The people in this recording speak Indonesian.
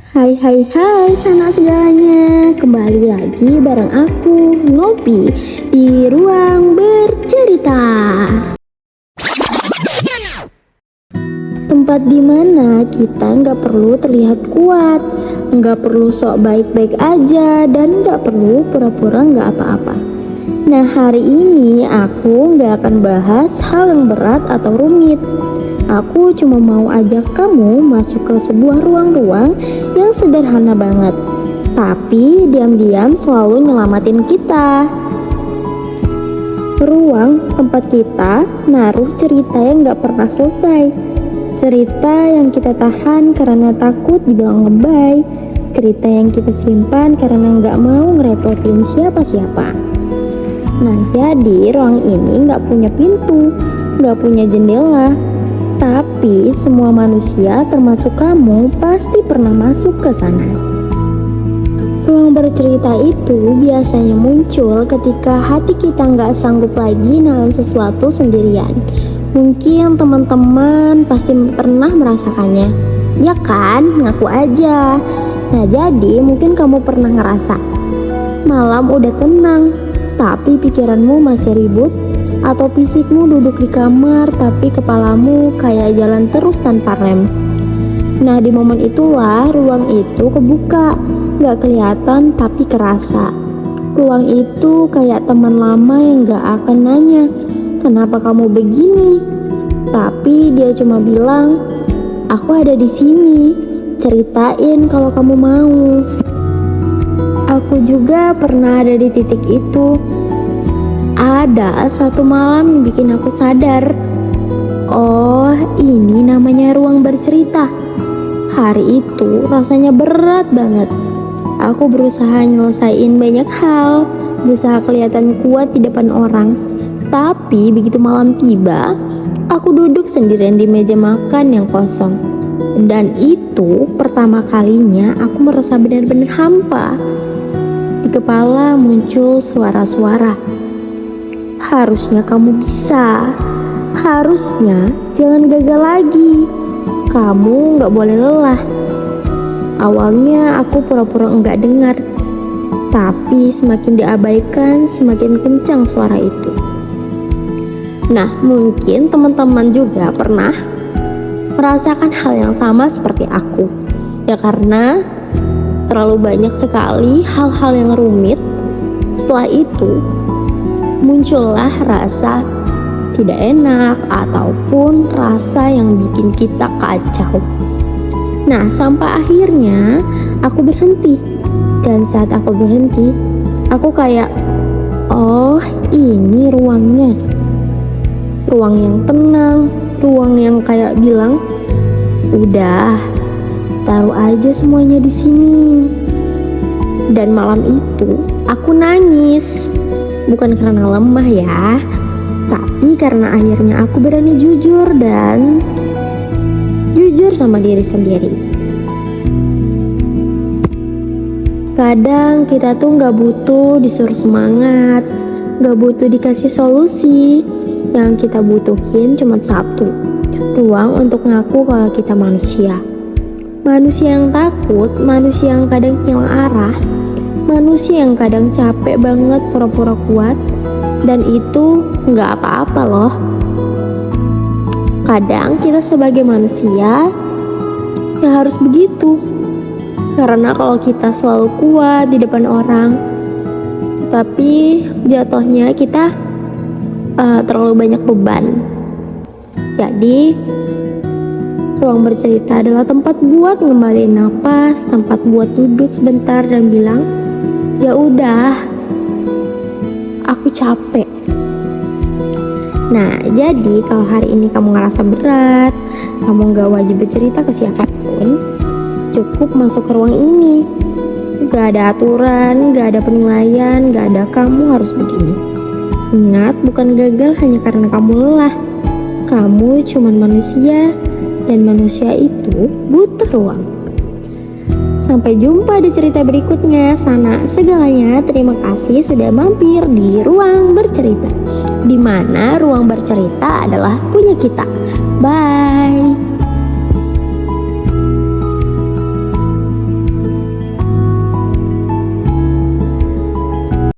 Hai hai hai sana segalanya. Kembali lagi bareng aku Nopi di Ruang Bercerita. Tempat dimana kita nggak perlu terlihat kuat, nggak perlu sok baik-baik aja, dan nggak perlu pura-pura nggak apa-apa. Nah, hari ini aku nggak akan bahas hal yang berat atau rumit. Aku cuma mau ajak kamu masuk ke sebuah ruang-ruang yang sederhana banget, tapi diam-diam selalu nyelamatin kita. Ruang tempat kita naruh cerita yang gak pernah selesai. Cerita yang kita tahan karena takut dibilang lebay. Cerita yang kita simpan karena gak mau ngerepotin siapa-siapa. Nah, jadi ruang ini gak punya pintu, gak punya jendela, tapi semua manusia termasuk kamu pasti pernah masuk ke sana. Ruang bercerita itu biasanya muncul ketika hati kita nggak sanggup lagi nahan sesuatu sendirian. Mungkin teman-teman pasti pernah merasakannya. Ya kan? Ngaku aja. Nah, jadi mungkin kamu pernah ngerasa malam udah tenang, tapi pikiranmu masih ribut. Atau fisikmu duduk di kamar tapi kepalamu kayak jalan terus tanpa rem. Nah, di momen itulah ruang itu kebuka, gak kelihatan tapi kerasa. Ruang itu kayak teman lama yang gak akan nanya kenapa kamu begini, tapi dia cuma bilang, aku ada di sini, ceritain kalau kamu mau. Aku juga pernah ada di titik itu. Ada satu malam yang bikin aku sadar, oh, ini namanya ruang bercerita. Hari itu rasanya berat banget. Aku berusaha nyelesain banyak hal, berusaha kelihatan kuat di depan orang. Tapi begitu malam tiba, aku duduk sendirian di meja makan yang kosong. Dan itu pertama kalinya aku merasa benar-benar hampa. Di kepala muncul suara-suara. Harusnya kamu bisa. Harusnya jangan gagal lagi. Kamu gak boleh lelah. Awalnya aku pura-pura enggak dengar, tapi semakin diabaikan, semakin kencang suara itu. Nah, mungkin teman-teman juga pernah merasakan hal yang sama seperti aku. Ya karena terlalu banyak sekali hal-hal yang rumit. Setelah itu muncullah rasa tidak enak ataupun rasa yang bikin kita kacau. Nah, sampai akhirnya aku berhenti. Dan saat aku berhenti, aku kayak, oh, ini ruangnya. Ruang yang tenang, ruang yang kayak bilang, udah, taruh aja semuanya di sini. Dan malam itu aku nangis. Bukan karena lemah ya, tapi karena akhirnya aku berani jujur dan jujur sama diri sendiri. Kadang kita tuh gak butuh disuruh semangat, gak butuh dikasih solusi. Yang kita butuhin cuma satu, ruang untuk ngaku kalau kita manusia. Manusia yang takut, manusia yang kadang hilang arah, manusia yang kadang capek banget pura-pura kuat, dan itu nggak apa-apa loh. Kadang kita sebagai manusia ya harus begitu, karena kalau kita selalu kuat di depan orang, tapi jatuhnya kita terlalu banyak beban. Jadi ruang bercerita adalah tempat buat ngembaliin napas, tempat buat duduk sebentar dan bilang, ya udah, aku capek. Nah, jadi kalau hari ini kamu ngerasa berat, kamu gak wajib bercerita ke siapapun, cukup masuk ke ruang ini. Gak ada aturan, gak ada penilaian, gak ada kamu harus begini. Ingat, bukan gagal hanya karena kamu lelah. Kamu cuman manusia, dan manusia itu butuh ruang. Sampai jumpa di cerita berikutnya. Sana segalanya, terima kasih sudah mampir di Ruang Bercerita, di mana ruang bercerita adalah punya kita. Bye.